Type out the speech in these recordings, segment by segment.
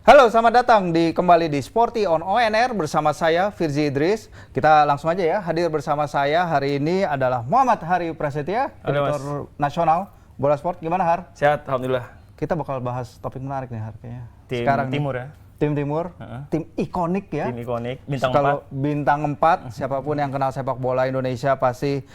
Halo, selamat datang kembali di Sporty on ONR bersama saya Firzi Idris. Kita langsung aja ya, hadir bersama saya hari ini adalah Muhammad Hari Prasetya, editor nasional Bola Sport. Gimana Har? Sehat, alhamdulillah. Kita bakal bahas topik menarik nih Har kayaknya. Tim Sekarang Timur nih, ya? Tim Timur, tim ikonik ya. Tim ikonik, bintang Kalau 4. bintang 4, siapapun yang kenal sepak bola Indonesia pasti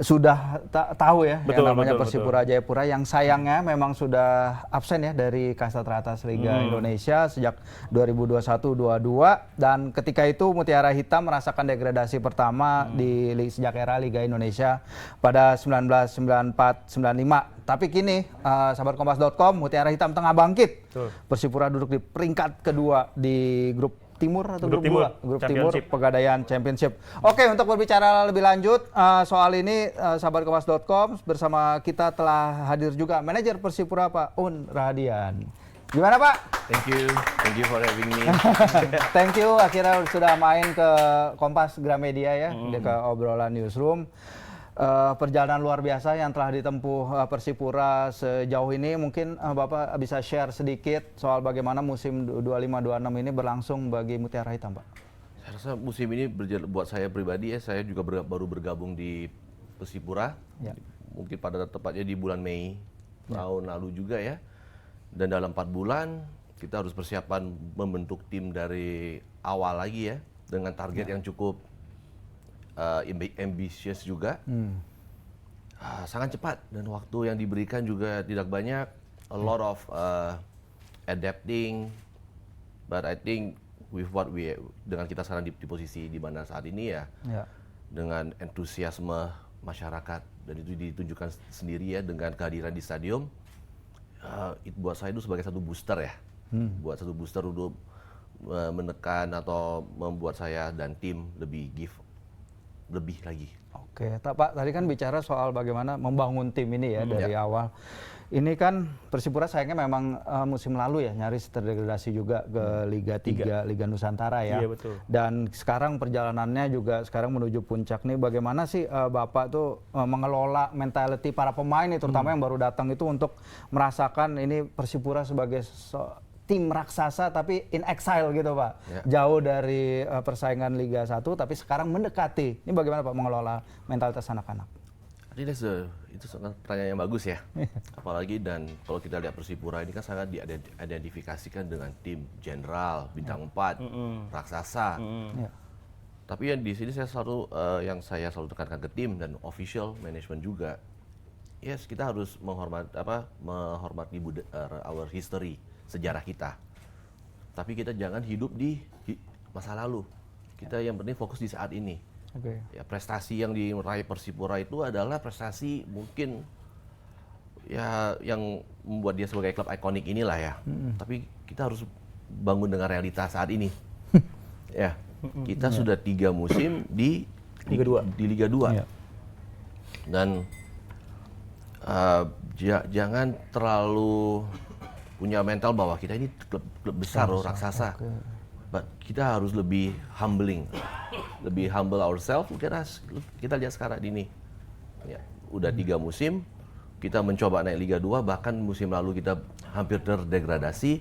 sudah tahu ya Betul, yang namanya betul, Persipura Jayapura, yang sayangnya memang sudah absen ya dari kasta teratas Liga Indonesia sejak 2021-22, dan ketika itu Mutiara Hitam merasakan degradasi pertama sejak era Liga Indonesia pada 1994-95. Tapi kini, sahabat Kompas.com, Mutiara Hitam tengah bangkit. Betul. Persipura duduk di peringkat kedua di grup Timur atau grup Timur. 2? Grup Timur, Pegadaian Championship. Oke, untuk berbicara lebih lanjut soal ini, sahabat Kompas.com, bersama kita telah hadir juga manajer Persipura, Pak Un Rahadian. Gimana Pak? Thank you for having me. Thank you, akhirnya sudah main ke Kompas Gramedia ya, ke obrolan newsroom. Perjalanan luar biasa yang telah ditempuh Persipura sejauh ini. Mungkin Bapak bisa share sedikit soal bagaimana musim 25-26 ini berlangsung bagi Mutiara Hitam, Pak. Saya rasa musim ini buat saya pribadi ya, saya juga baru bergabung di Persipura. Ya. Mungkin pada tepatnya di bulan Mei tahun lalu juga ya. Dan dalam 4 bulan kita harus persiapan membentuk tim dari awal lagi ya, dengan target yang cukup ambisius juga. Sangat cepat, dan waktu yang diberikan juga tidak banyak. A lot of adapting, but I think with what dengan kita sekarang di posisi di mana saat ini ya, dengan antusiasme masyarakat, dan itu ditunjukkan sendiri ya dengan kehadiran di stadium. Buat saya itu sebagai satu booster ya, buat satu booster untuk menekan atau membuat saya dan tim lebih lagi. Oke, Pak, tadi kan bicara soal bagaimana membangun tim ini ya dari awal. Ini kan Persipura sayangnya memang musim lalu ya nyaris terdegradasi juga ke Liga 3, Liga Nusantara ya. Iya, betul. Dan sekarang perjalanannya juga sekarang menuju puncak nih. Bagaimana sih Bapak tuh mengelola mentality para pemain nih, terutama yang baru datang itu, untuk merasakan ini Persipura sebagai tim raksasa tapi in exile gitu Pak. Jauh dari persaingan Liga 1 tapi sekarang mendekati. Ini bagaimana Pak mengelola mentalitas anak-anak? Itu sangat pertanyaan yang bagus ya. Apalagi dan kalau kita lihat Persipura ini kan sangat diidentifikasikan dengan tim jenderal, bintang 4, raksasa. Tapi yang di sini saya selalu tekankan ke tim dan official management juga. Yes, kita harus menghormati our history, sejarah kita. Tapi kita jangan hidup di masa lalu. Kita yang penting fokus di saat ini. Ya, prestasi yang diraih Persipura itu adalah prestasi mungkin ya yang membuat dia sebagai klub ikonik inilah ya. Tapi kita harus bangun dengan realita saat ini. Ya, kita sudah 3 musim di Liga 2. Dan jangan terlalu punya mental bahwa kita ini klub besar loh, raksasa. But kita harus lebih humble ourselves. Kita lihat sekarang ini, ya, udah 3 musim kita mencoba naik Liga 2, bahkan musim lalu kita hampir terdegradasi.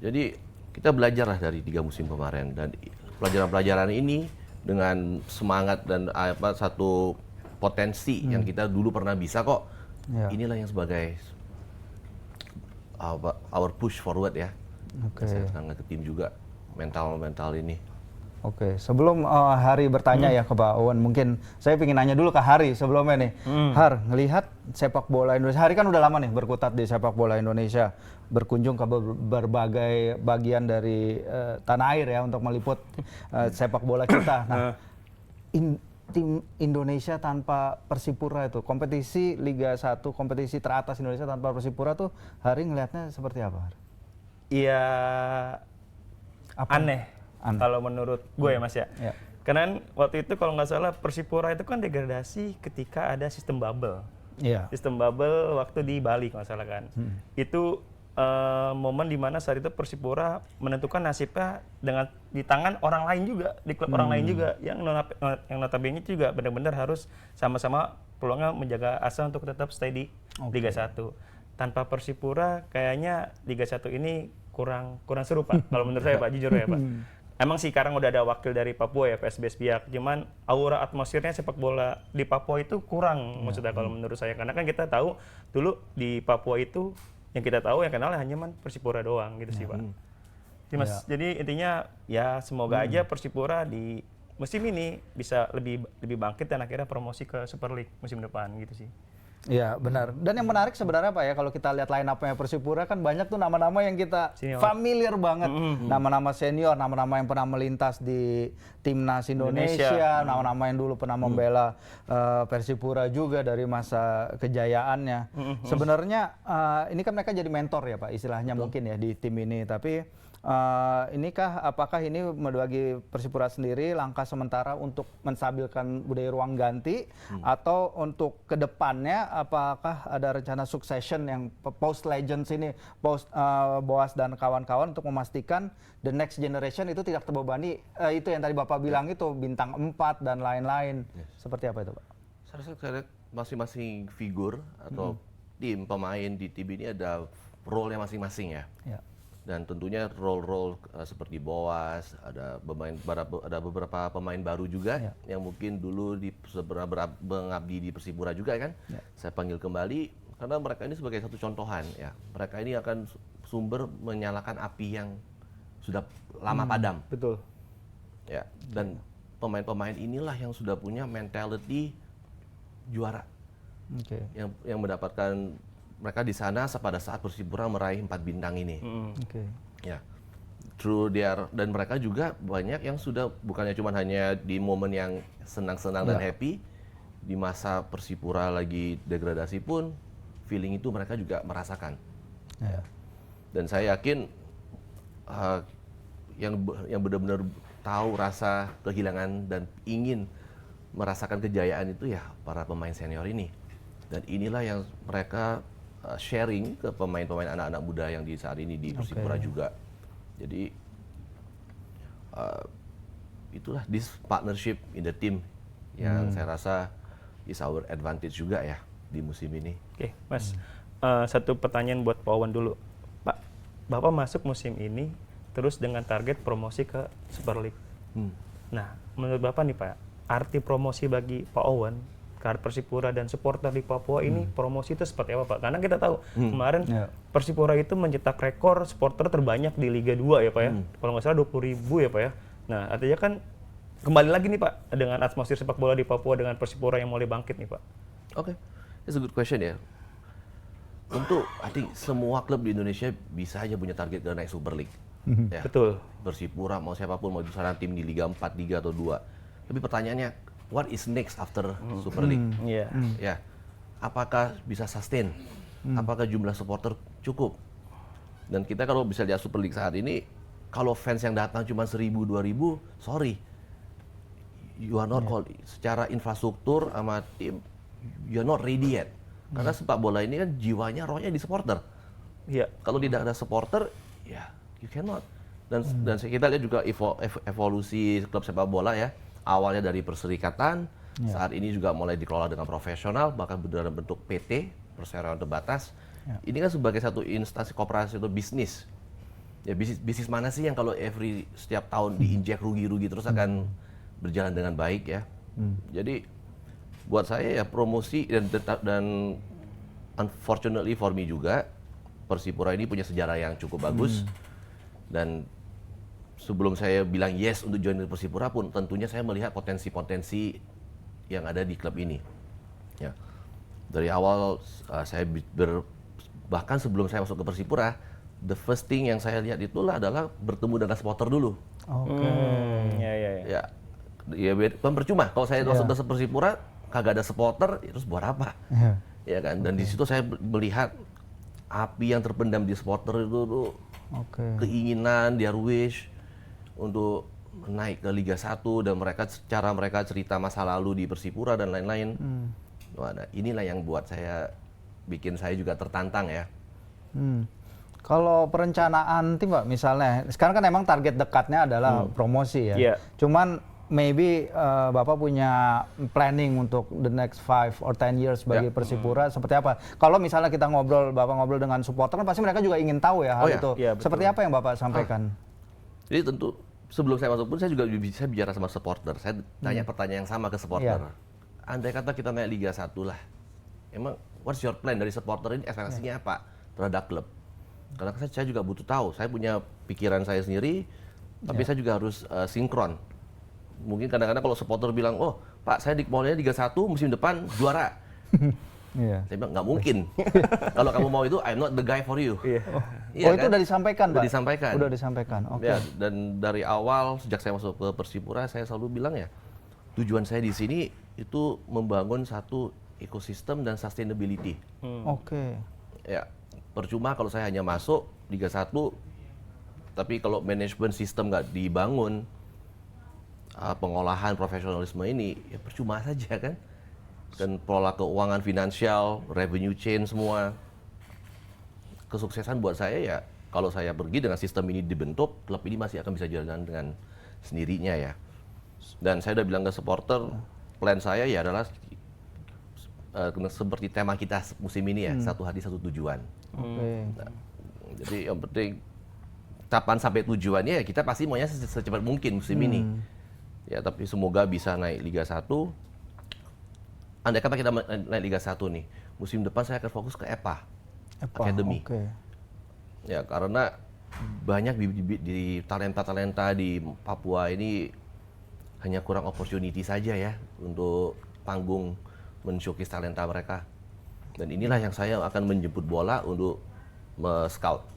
Jadi kita belajarlah dari 3 musim kemarin, dan pelajaran-pelajaran ini dengan semangat dan satu potensi yang kita dulu pernah bisa kok. Inilah yang sebagai our push forward ya. Saya sangat ke tim juga mental ini. Oke, sebelum Hari bertanya ya ke Pak Owen, mungkin saya ingin nanya dulu ke Hari sebelumnya nih. Har, ngelihat sepak bola Indonesia, Hari kan udah lama nih berkutat di sepak bola Indonesia, berkunjung ke berbagai bagian dari tanah air ya untuk meliput sepak bola kita. Nah, tim Indonesia tanpa Persipura itu, kompetisi Liga 1, kompetisi teratas Indonesia tanpa Persipura tuh, Hari ngelihatnya seperti apa? Iya, aneh. Kalau menurut gue ya Mas ya. Karena waktu itu kalau nggak salah Persipura itu kan degradasi ketika ada sistem bubble. Sistem bubble waktu di Bali kalau nggak salah kan. Itu momen dimana saat itu Persipura menentukan nasibnya dengan di tangan orang lain juga, di klub orang lain juga, yang notabene juga benar-benar harus sama-sama peluangnya menjaga asa untuk tetap stay di Liga 1. Tanpa Persipura kayaknya Liga 1 ini kurang seru Pak. Kalau menurut saya Pak, jujur ya Pak. Emang sih sekarang udah ada wakil dari Papua ya, PSBS Biak. Cuman aura atmosfernya sepak bola di Papua itu kurang maksudnya kalau menurut saya. Karena kan kita tahu dulu di Papua itu yang kita tahu yang kenal hanya Persipura doang gitu sih Pak. Jadi, Mas, jadi intinya ya semoga aja Persipura di musim ini bisa lebih bangkit dan akhirnya promosi ke Super League musim depan gitu sih. Iya benar. Dan yang menarik sebenarnya Pak ya, kalau kita lihat line up-nya Persipura kan banyak tuh nama-nama yang kita familiar banget. Nama-nama senior, nama-nama yang pernah melintas di Timnas Indonesia, nama-nama yang dulu pernah membela Persipura juga dari masa kejayaannya. Sebenarnya ini kan mereka jadi mentor ya Pak, istilahnya mungkin ya di tim ini. Tapi apakah ini bagi Persipura sendiri langkah sementara untuk menstabilkan budaya ruang ganti atau untuk kedepannya apakah ada rencana succession yang post legends ini, post Boas dan kawan-kawan untuk memastikan the next generation itu tidak terbebani itu yang tadi Bapak bilang itu bintang 4 dan lain-lain. Seperti apa itu Pak? Saya rasa masing-masing figur atau tim pemain di tim ini ada role-nya masing-masing ya. Dan tentunya role-role seperti Boas, ada beberapa pemain baru juga yang mungkin dulu mengabdi di Persipura juga kan. Saya panggil kembali karena mereka ini sebagai satu contohan ya. Mereka ini akan sumber menyalakan api yang sudah lama padam. Betul. Ya, dan pemain-pemain inilah yang sudah punya mentality juara. Yang mendapatkan mereka di sana pada saat Persipura meraih 4 bintang ini. Ya, dan mereka juga banyak yang sudah bukannya cuma hanya di momen yang senang-senang dan happy, di masa Persipura lagi degradasi pun feeling itu mereka juga merasakan. Dan saya yakin yang benar-benar tahu rasa kehilangan dan ingin merasakan kejayaan itu ya para pemain senior ini. Dan inilah yang mereka sharing ke pemain-pemain anak-anak muda yang di saat ini di Persipura juga. Jadi itulah this partnership in the team yang saya rasa is our advantage juga ya di musim ini. Oke, Mas. Satu pertanyaan buat Pak Wawan dulu. Pak, Bapak masuk musim ini terus dengan target promosi ke Super League. Nah, menurut Bapak nih Pak, arti promosi bagi Pak Wawan Persipura dan supporter di Papua ini promosi itu seperti apa Pak? Karena kita tahu kemarin Persipura itu mencetak rekor supporter terbanyak di Liga 2 ya Pak ya. Kalau nggak salah 20.000 ya Pak ya. Nah artinya kan kembali lagi nih Pak dengan atmosfer sepak bola di Papua dengan Persipura yang mulai bangkit nih Pak. Oke, that's a good question ya. Untuk I think semua klub di Indonesia bisa aja punya target ke naik Super League. Ya. Betul. Persipura mau siapapun mau misalnya tim di Liga 4, 3 atau 2. Tapi pertanyaannya what is next after Super League? Ya, apakah bisa sustain? Apakah jumlah supporter cukup? Dan kita kalau bisa lihat Super League saat ini, kalau fans yang datang cuma 1.000, 2.000, sorry, you are not called. Secara infrastruktur sama tim, you are not ready yet. Karena sepak bola ini kan jiwanya, rohnya di supporter. Kalau tidak ada supporter, ya you cannot. Dan kita lihat juga evolusi klub sepak bola ya. Awalnya dari perserikatan, saat ini juga mulai dikelola dengan profesional, bahkan dalam bentuk PT, perseroan terbatas. Ini kan sebagai satu instansi koperasi atau bisnis. Ya bisnis mana sih yang kalau setiap tahun diinjek rugi-rugi terus akan berjalan dengan baik ya. Jadi buat saya ya promosi dan unfortunately for me juga, Persipura ini punya sejarah yang cukup bagus. Dan sebelum saya bilang yes untuk join Persipura pun tentunya saya melihat potensi-potensi yang ada di klub ini. Ya. Dari awal bahkan sebelum saya masuk ke Persipura, the first thing yang saya lihat itulah adalah bertemu dengan supporter dulu. Ya, kan percuma kalau saya masuk ke Persipura kagak ada supporter, terus buat apa? Ya kan. Dan di situ saya melihat api yang terpendam di supporter itu keinginan, their wish untuk naik ke Liga 1 dan mereka cerita masa lalu di Persipura dan lain-lain. Nah, inilah yang buat bikin saya juga tertantang ya. Kalau perencanaan tim Pak misalnya, sekarang kan emang target dekatnya adalah promosi ya. Cuman maybe Bapak punya planning untuk the next 5 or 10 years bagi Persipura seperti apa? Kalau misalnya kita Bapak ngobrol dengan supporter kan pasti mereka juga ingin tahu ya hal itu. Seperti apa yang Bapak sampaikan? Jadi tentu sebelum saya masuk pun saya juga bisa bicara sama supporter. Saya tanya pertanyaan yang sama ke supporter. Andai kata kita naik Liga 1 lah, emang what's your plan dari supporter ini, ekspektasinya apa terhadap klub? Karena saya juga butuh tahu. Saya punya pikiran saya sendiri, tapi saya juga harus sinkron. Mungkin kadang-kadang kalau supporter bilang, oh Pak saya maunya Liga 1 musim depan juara. Saya bilang nggak mungkin. Kalau kamu mau itu, I'm not the guy for you. Itu udah disampaikan, Pak? Udah disampaikan. Oke. Ya, dan dari awal sejak saya masuk ke Persipura, saya selalu bilang ya, tujuan saya di sini itu membangun satu ekosistem dan sustainability. Oke. Ya, percuma kalau saya hanya masuk Liga 1, tapi kalau manajemen sistem nggak dibangun, pengolahan profesionalisme ini ya percuma saja kan. Dan pola keuangan finansial, revenue chain semua. Kesuksesan buat saya ya kalau saya pergi dengan sistem ini dibentuk, klub ini masih akan bisa jalan dengan sendirinya ya. Dan saya udah bilang ke supporter, plan saya ya adalah seperti tema kita musim ini ya, satu hati satu tujuan. Nah, jadi yang penting kapan sampai tujuannya ya kita pasti maunya secepat mungkin musim ini. Ya, tapi semoga bisa naik Liga 1. Andai kata kita naik Liga 1 nih, musim depan saya akan fokus ke EPA Academy. Ya, karena banyak di talenta-talenta di Papua ini hanya kurang opportunity saja ya untuk panggung men-showcase talenta mereka. Dan inilah yang saya akan menjemput bola untuk scout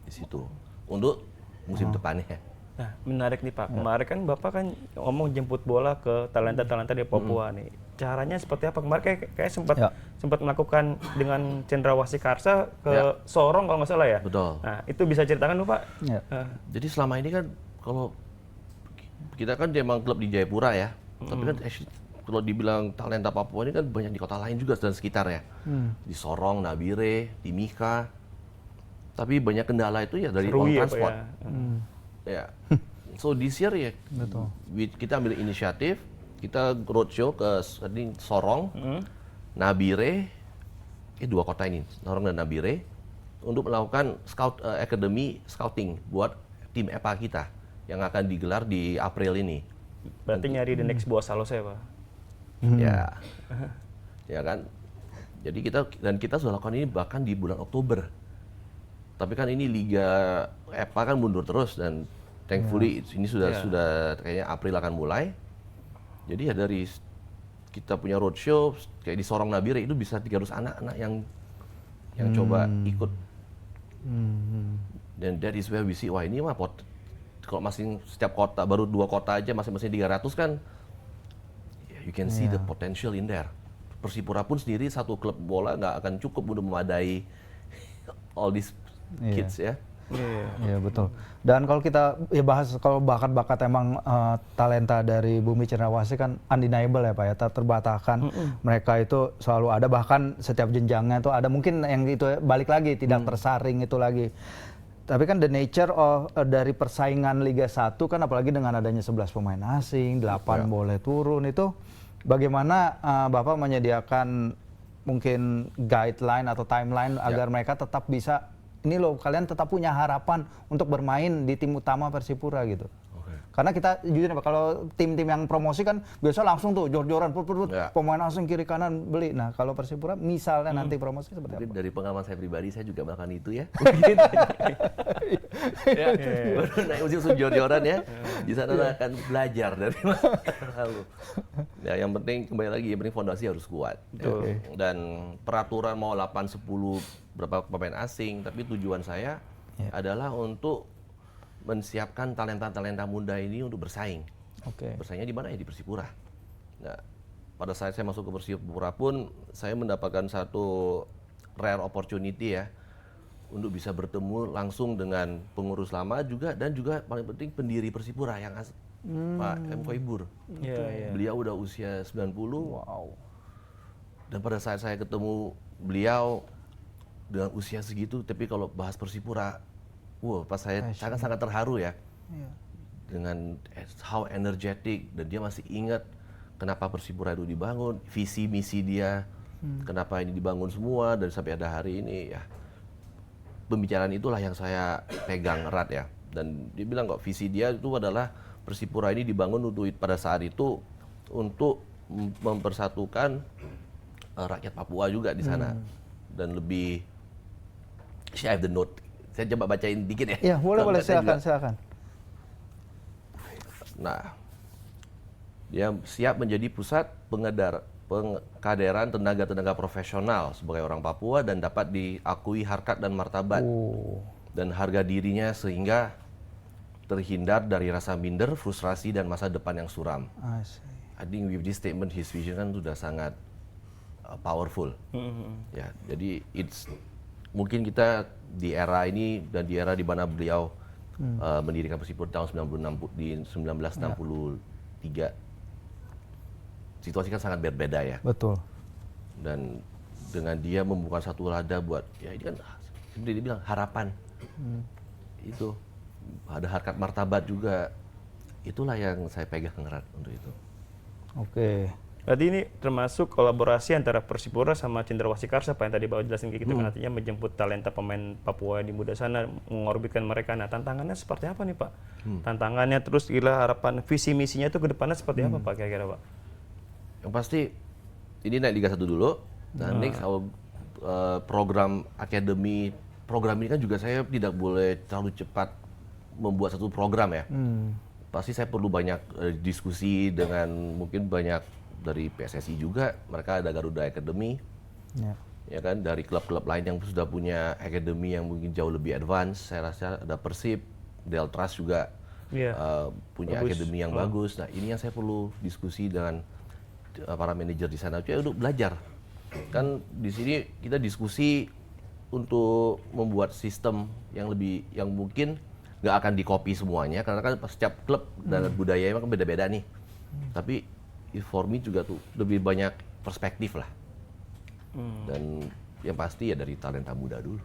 di situ untuk musim depannya. Nah, menarik nih Pak. Kemarin kan Bapak kan ngomong jemput bola ke talenta-talenta di Papua nih. Caranya seperti apa? Kemarin kayak sempat melakukan dengan Cendrawasih Karsa ke Sorong kalau nggak salah ya? Betul. Nah, itu bisa ceritakan dulu Pak? Jadi selama ini kan kalau kita kan emang klub di Jayapura ya, tapi kan kalau dibilang talenta Papua ini kan banyak di kota lain juga dan sekitar ya. Di Sorong, Nabire, Timika. Tapi banyak kendala itu ya dari on transport. Ya. So this year ya, kita ambil inisiatif, kita roadshow ke Sorong, Nabire, 2 kota ini, Sorong dan Nabire, untuk melakukan academy scouting buat tim EPA kita yang akan digelar di April ini. Berarti nyari the next Boas Salos ya Pak? Ya, ya kan. Jadi kita sudah lakukan ini bahkan di bulan Oktober. Tapi kan ini Liga EPA kan mundur terus dan thankfully ini sudah kayaknya April akan mulai. Jadi ya dari kita punya roadshow kayak di Sorong Nabire itu bisa 300 anak-anak yang coba ikut. Dan that is where we see, wah ini mah kalau masing setiap kota baru 2 kota aja masing-masing 300 kan, you can see the potential in there. Persipura pun sendiri satu klub bola nggak akan cukup untuk memadai all these kids ya. Iya betul. Dan kalau kita bahas kalau bakat-bakat emang talenta dari Bumi Cendrawasih kan undeniable ya Pak ya, tak terbantahkan. Mereka itu selalu ada, bahkan setiap jenjangnya itu ada, mungkin yang itu balik lagi tidak tersaring itu lagi. Tapi kan the nature dari persaingan Liga 1 kan apalagi dengan adanya 11 pemain asing, 8 boleh turun, itu bagaimana Bapak menyediakan mungkin guideline atau timeline agar mereka tetap bisa, ini loh kalian tetap punya harapan untuk bermain di tim utama Persipura gitu. Karena kita jujur Pak, kalau tim-tim yang promosi kan biasa langsung tuh jor-joran, pemain asing kiri kanan beli. Nah kalau Persipura misalnya nanti promosi seperti apa? Dari pengalaman saya pribadi, saya juga melakukan itu ya. Baru naik usia jor-joran ya, di sana akan belajar dari masa lalu. Ya yang penting kembali lagi, yang penting fondasi harus kuat. Dan peraturan mau 8-10 berapa pemain asing, tapi tujuan saya adalah untuk menyiapkan talenta-talenta muda ini untuk bersaing. Bersaingnya di mana ya? Di Persipura. Nah, pada saat saya masuk ke Persipura pun saya mendapatkan satu rare opportunity ya untuk bisa bertemu langsung dengan pengurus lama juga, dan juga paling penting pendiri Persipura yang Pak M. Koibur. Beliau udah usia 90. Dan pada saat saya ketemu beliau dengan usia segitu, tapi kalau bahas Persipura, pas saya sangat terharu ya. dengan how energetic, dan dia masih ingat kenapa Persipura itu dibangun, visi misi dia, kenapa ini dibangun semua dan sampai ada hari ini ya. Pembicaraan itulah yang saya pegang erat ya. Dan dia bilang kok visi dia itu adalah Persipura ini dibangun untuk pada saat itu untuk mempersatukan rakyat Papua juga di sana. Dan lebih, I have the note. Saya coba bacain dikit ya. Iya, boleh, silakan. Nah, dia siap menjadi pusat pengkaderan tenaga-tenaga profesional sebagai orang Papua dan dapat diakui harkat dan martabat dan harga dirinya sehingga terhindar dari rasa minder, frustrasi dan masa depan yang suram. I think with this statement his vision kan sudah sangat powerful. Ya, jadi mungkin kita di era ini dan di era di mana beliau mendirikan Persipura tahun 1963. Situasi kan sangat berbeda ya. Betul. Dan dengan dia membuka satu lada buat, ya ini kan seperti dia bilang harapan. Itu ada harkat martabat juga. Itulah yang saya pegang erat untuk itu. Oke. Berarti ini termasuk kolaborasi antara Persipura sama Cendrawasih Karsa, Pak, yang tadi Bapak jelasin kayak gitu kan, artinya menjemput talenta pemain Papua di muda sana, mengorbitkan mereka. Nah, tantangannya seperti apa nih, Pak? Tantangannya terus gila harapan visi misinya itu ke depannya seperti apa, Pak, kira-kira, Pak? Yang pasti ini naik Liga 1 dulu. Dan next program akademi, program ini kan juga saya tidak boleh terlalu cepat membuat satu program ya. Pasti saya perlu banyak diskusi dengan mungkin banyak dari PSSI juga, mereka ada Garuda Academy, ya kan, dari klub-klub lain yang sudah punya academy yang mungkin jauh lebih advance. Saya rasa ada Persib, Deltras juga punya academy yang bagus. Nah, ini yang saya perlu diskusi dengan para manajer di sana, untuk belajar. Kan di sini kita diskusi untuk membuat sistem yang mungkin nggak akan dikopi semuanya, karena kan setiap klub dan budayanya kan beda-beda nih. Tapi for me juga tuh lebih banyak perspektif lah. Dan yang pasti ya dari talenta muda dulu.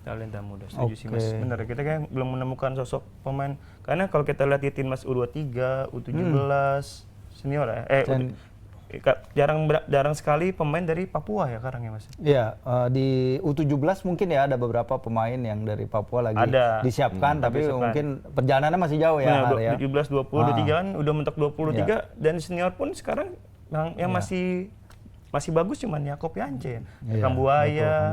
Talenta muda, setuju sih Mas. Bener, kita kan belum menemukan sosok pemain. Karena kalau kita lihat di timnas U23, U17, senior ya. Jarang sekali pemain dari Papua ya sekarang ya Mas? Iya, di U17 mungkin ya ada beberapa pemain yang dari Papua lagi disiapkan, tapi mungkin perjalanannya masih jauh ya. Nah, 17, 20, 23 kan udah mentok 23, dan senior pun sekarang yang masih bagus cuman Yakob Yance, Kambuaya,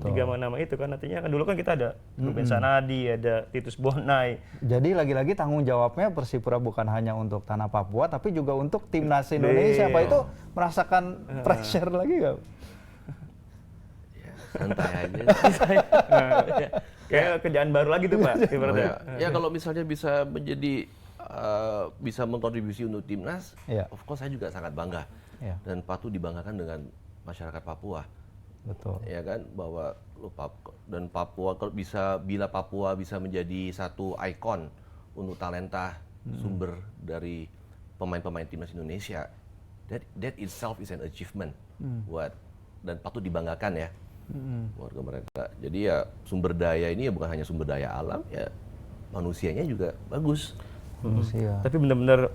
tiga nama itu kan, artinya kan dulu kan kita ada Ruben Sanadi, ada Titus Bonai. Jadi lagi-lagi tanggung jawabnya Persipura bukan hanya untuk tanah Papua, tapi juga untuk timnas Indonesia. Pak, itu merasakan pressure lagi nggak? Ya, santai aja. Kayak kerjaan baru lagi tuh Pak. Ya kalau misalnya bisa menjadi bisa mengkontribusi untuk timnas, of course saya juga sangat bangga. Dan patut dibanggakan dengan masyarakat Papua. Betul. Ya kan, bahwa dan Papua bila Papua bisa menjadi satu ikon untuk talenta sumber dari pemain-pemain timnas Indonesia, that itself is an achievement dan patut dibanggakan ya warga mereka. Jadi ya sumber daya ini ya bukan hanya sumber daya alam, ya manusianya juga bagus. Tapi benar-benar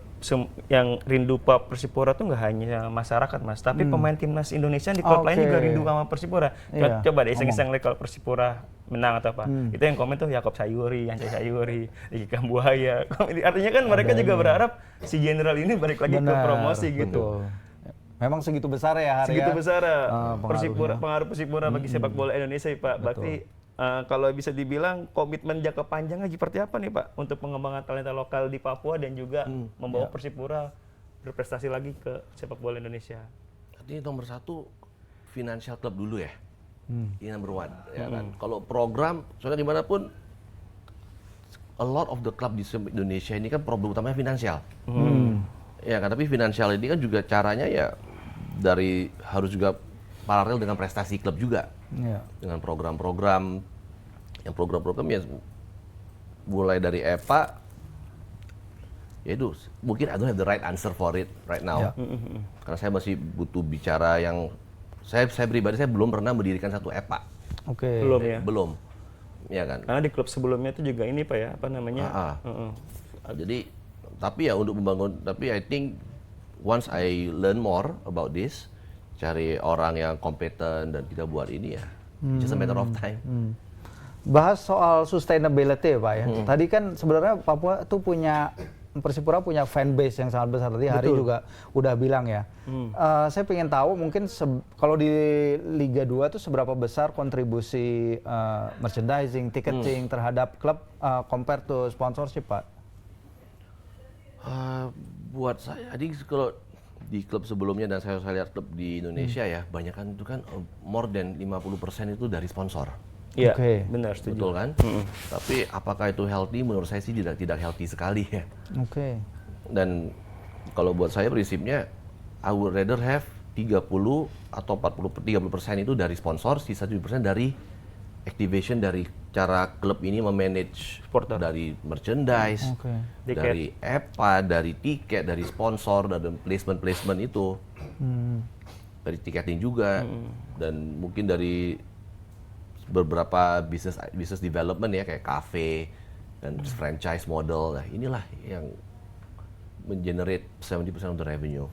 yang rindu Pak Persipura tuh nggak hanya masyarakat Mas, tapi pemain timnas Indonesia di klub lain juga rindu sama Persipura. Coba deh iseng-iseng lihat kalau Persipura menang atau apa. Itu yang komen tuh Yakob Sayuri, Yance Sayuri, Iki Kambuaya. Artinya kan mereka juga berharap si general ini balik lagi ke promosi gitu. Memang segitu besar ya segitu besar pengaruh Persipura bagi sepak bola Indonesia Pak. Berarti kalau bisa dibilang komitmen jangka panjangnya seperti apa nih Pak untuk pengembangan talenta lokal di Papua dan juga membawa Persipura berprestasi lagi ke sepak bola Indonesia? Ini nomor satu financial club dulu ya, ini number one ya kan. Kalau program soalnya dimanapun a lot of the club di Indonesia ini kan problem utamanya finansial, ya kan. Tapi finansial ini kan juga caranya ya dari harus juga paralel dengan prestasi klub juga. Dengan program-program ya mulai dari EPA, ya itu mungkin I don't have the right answer for it right now. Karena saya masih butuh bicara yang saya pribadi saya belum pernah mendirikan satu EPA. Belum ya? Belum. Ya kan. Karena di klub sebelumnya itu juga ini Pak ya, apa namanya? Jadi tapi ya untuk membangun, tapi I think once I learn more about this, cari orang yang kompeten dan kita buat ini ya, just a matter of time. Bahas soal sustainability ya Pak ya. Tadi kan sebenarnya Papua tuh Persipura punya fanbase yang sangat besar. Tadi Hari juga udah bilang ya. Saya pengen tahu mungkin kalau di Liga 2 tuh seberapa besar kontribusi merchandising, ticketing terhadap klub compare to sponsorship Pak? Buat saya, jadi kalau di klub sebelumnya dan saya lihat klub di Indonesia ya, banyak kan itu kan more than 50% itu dari sponsor. Iya, benar, setuju. Betul kan? Tapi apakah itu healthy? Menurut saya sih tidak healthy sekali ya. Dan kalau buat saya prinsipnya, I would rather have 30 atau 30% itu dari sponsor, sisa 70% dari activation, dari cara klub ini memanage supporter, dari merchandise, dari EPA, dari tiket, dari sponsor, dari placement itu, dari tiketing juga, dan mungkin dari beberapa business development ya, kayak cafe dan franchise model. Nah, inilah yang mengenerate 70% of the revenue.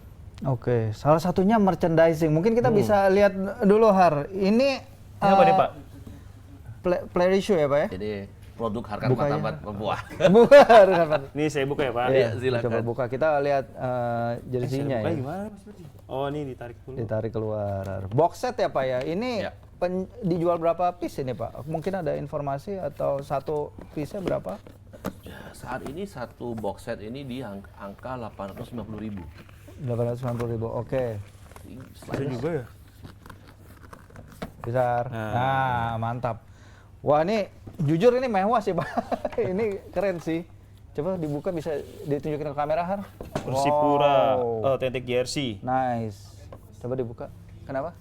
Salah satunya merchandising. Mungkin kita bisa lihat dulu Har. Ini apa nih Pak? Player issue ya Pak ya? Jadi produk harga martabat Papua. Ini saya buka ya Pak. Iya, silakan. Coba buka, kita lihat jersinya ya. Gimana Mas Budi? Oh, ini ditarik dulu. Ditarik keluar. Box set ya Pak ya. Ini dijual berapa piece ini Pak? Mungkin ada informasi atau satu piece-nya berapa? Ya, saat ini satu box set ini di angka 890.000. 890.000. Oke. Bisa juga ya? Besar. Nah, mantap. Wah, ini jujur ini mewah sih Pak. Ini keren sih. Coba dibuka, bisa ditunjukin ke kamera Har. Persipura authentic jersey. Nice. Coba dibuka. Kenapa?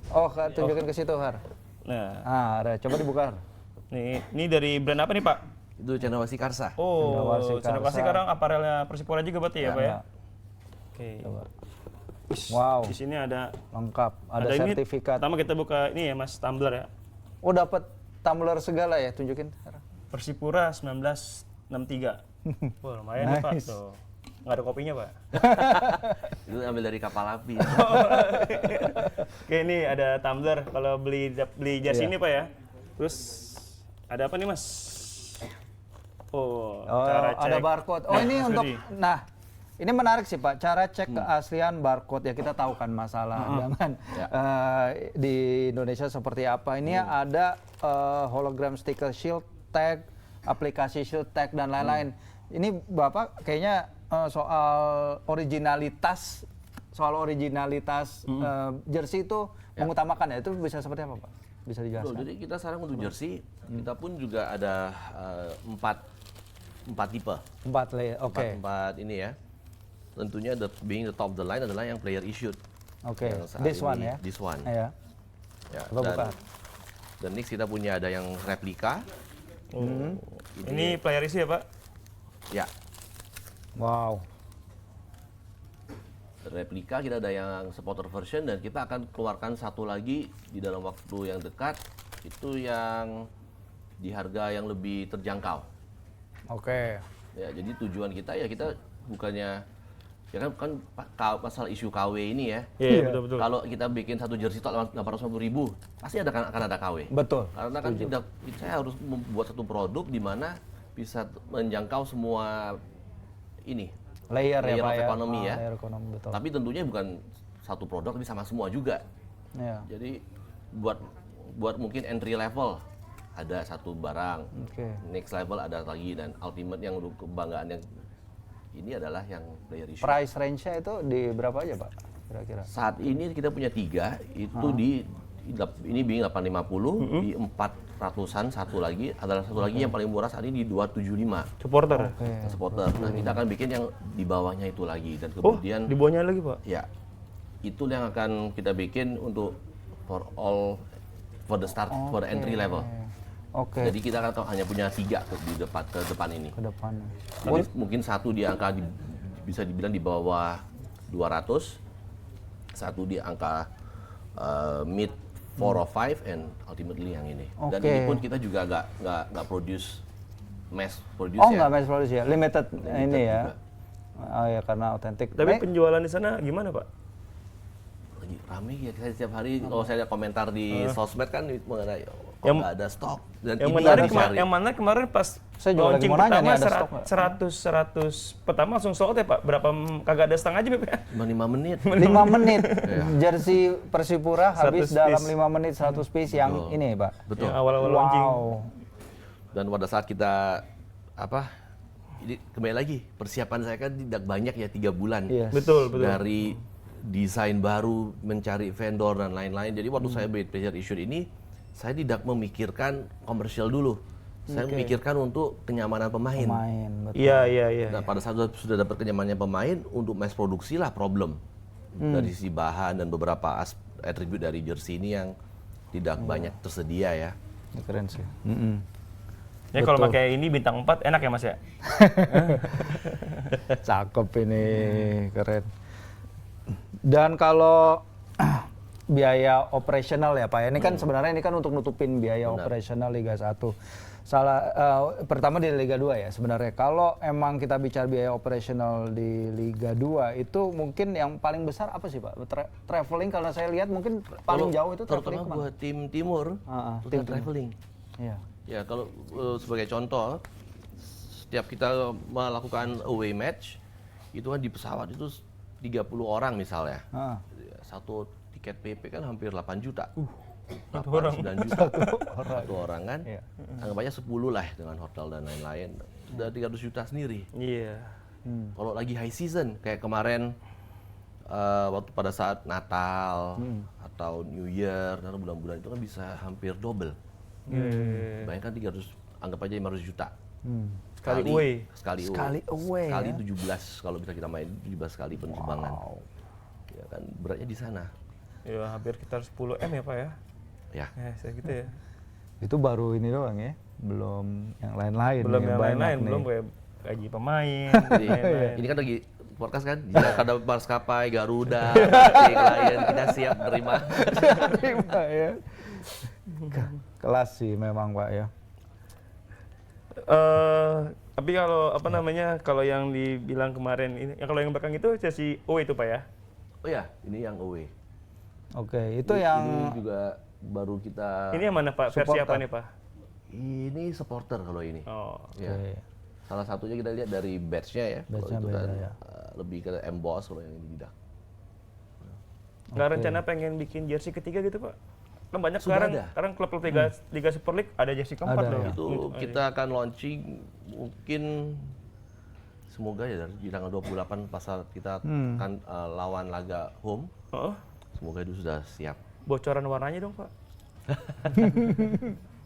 Tunjukin ke situ Har. Nah, ada. Coba dibuka. Ini dari brand apa nih Pak? Itu Cenderawasih Karsa. Cenderawasih sekarang aparelnya Persipura juga berarti ya Pak ya? Oke. Coba. Wow. Di sini ada lengkap, ada sertifikat. Pertama kita buka ini ya Mas, tumbler ya. Oh, dapat tumbler segala ya, tunjukin. Persipura 1963. Wah, lumayan nih Pak tuh. Nggak ada kopinya Pak. Itu ambil dari kapal api. Oke, ini ada tumbler kalau beli jersey ini Pak ya. Terus ada apa nih Mas? Cara cek. Ada barcode. Ini untuk ini menarik sih Pak, cara cek keaslian barcode ya, kita tahu kan masalah dengan di Indonesia seperti apa. Ini ada hologram sticker shield tag, aplikasi shield tag dan lain-lain. Ini Bapak kayaknya soal originalitas jersey itu mengutamakan ya, itu bisa seperti apa Pak? Bisa dijelaskan? Jadi kita sekarang untuk jersey, kita pun juga ada 4 tipe. 4 layer, Empat ini ya. Tentunya being the top of the line adalah yang player issued. This one ya? This one. Ya. Coba buka. Dan next kita punya ada yang replika. Ini player issue ya Pak? Ya. Wow. Replika kita ada yang supporter version, dan kita akan keluarkan satu lagi di dalam waktu yang dekat, itu yang di harga yang lebih terjangkau. Ya, jadi tujuan kita ya, kita bukannya ya kan masalah isu KW ini ya. Iya, betul. Kalau kita bikin satu jersey top 850.000, pasti akan ada KW. Betul. Karena kan saya harus membuat satu produk di mana bisa menjangkau semua ini layer ya Pak ya. Ekonomi ya. Layer ekonomi, betul. Tapi tentunya bukan satu produk tapi sama semua juga. Jadi buat mungkin entry level ada satu barang, next level ada lagi, dan ultimate yang kebanggaan yang ini adalah yang player issue. Price range-nya itu di berapa aja Pak kira-kira? Saat ini kita punya 3, itu ini being 850, di 400-an satu lagi yang paling murah saat ini di 275. Supporter. Supporter. Nah, kita akan bikin yang di bawahnya itu lagi, dan kemudian di bawahnya lagi Pak? Ya. Itu yang akan kita bikin untuk for the entry level. Jadi kita akan hanya punya 3 ke depan ini. Jadi mungkin satu di angka bisa dibilang di bawah 200, satu di angka mid 4 or 5, and ultimately yang ini. Dan ini pun kita juga nggak produce mass produce Oh, ya. nggak mass produce ya, limited ini ya. juga. Oh ya, karena otentik. Tapi penjualan di sana gimana, Pak? Lagi rame ya, saya setiap hari kalau saya lihat komentar di sosmed kan mengenai kok Yang- nggak ada stok dan Yang ini menarik dicari. yang mana kemarin pas Saya juga lagi launching mau nanya pertama nih, ada stok nggak? 100 pertama langsung sold ya, Pak. Berapa kagak ada setengah aja, Beb ya? Cuma 5 menit. 5 menit. Jersey Persipura 100 habis dalam piece. 5 menit 100 piece yang ini, Pak. Betul. Yang awal-awal launching. Wow. Dan pada saat kita ini kembali lagi persiapan saya kan tidak banyak ya 3 bulan. Yes. Betul. Dari desain baru, mencari vendor dan lain-lain. Jadi waktu saya buat Pleasure Issue ini, saya tidak memikirkan komersial dulu. Saya memikirkan untuk kenyamanan pemain. Betul. Iya. Nah, pada saat sudah dapat kenyamanan pemain, untuk mass produksi lah problem. Dari sisi bahan dan beberapa atribut dari jersey ini yang tidak banyak tersedia ya. Ini keren sih. Ya kalau pakai ini bintang 4 enak ya, Mas ya? Cakep ini, keren. Dan kalau biaya operasional ya Pak, ini kan sebenarnya ini kan untuk nutupin biaya operasional Liga 1. Pertama di Liga 2 ya sebenarnya. Kalau emang kita bicara biaya operasional di Liga 2 itu mungkin yang paling besar apa sih Pak? Traveling, kalau saya lihat mungkin paling jauh itu traveling terutama kemana? buat tim timur, tim traveling. Iya. Ya kalau sebagai contoh, setiap kita melakukan away match, itu kan di pesawat itu 30 orang misalnya. Satu tiket PP kan hampir 8 juta. 9 juta. Satu orang kan. Anggap aja 10 lah dengan hotel dan lain-lain. Sudah 300 juta sendiri. Iya. Kalau lagi high season, kayak kemarin waktu pada saat Natal atau New Year, dan bulan-bulan itu kan bisa hampir double. Bayangkan 300, anggap aja 500 juta. Sekali away. Sekali away, sekali ya? 17 kalau bisa kita main 17 kali penerbangan. Ya kan beratnya di sana. Ya hampir sekitar 10 M ya, Pak ya? Ya. Saya gitu ya. Itu baru ini doang ya, belum yang lain-lain. Belum ya, yang banyak lain-lain, nih. belum kayak gaji pemain. Jadi, ini kan lagi podcast kan, jika ada maskapai, Garuda, yang lain, kita siap menerima. Pak ya. Kelas sih memang Pak ya. Tapi kalau apa namanya, kalau yang dibilang kemarin ini, kalau yang belakang itu sesi O itu Pak ya? Oh ya, ini yang away. Oke, itu Ini yang juga baru kita. Ini yang mana Pak? Versi supporter. apa nih Pak? Ini supporter kalau ini. Oh. Ya. Salah satunya kita lihat dari badge-nya ya. Kalau Badge-nya itu beda, kan ya. lebih ke emboss, kalau yang ini tidak. Nggak rencana pengen bikin jersey ketiga gitu Pak? Kan banyak Sudah sekarang, ada. sekarang klub-klub Liga Super League ada jersey keempat Ada, loh. ya. Itu kita akan launching mungkin semoga ya di tanggal 28 pas saat kita akan lawan laga home. Oh, Semoga itu sudah siap. bocoran warnanya dong Pak.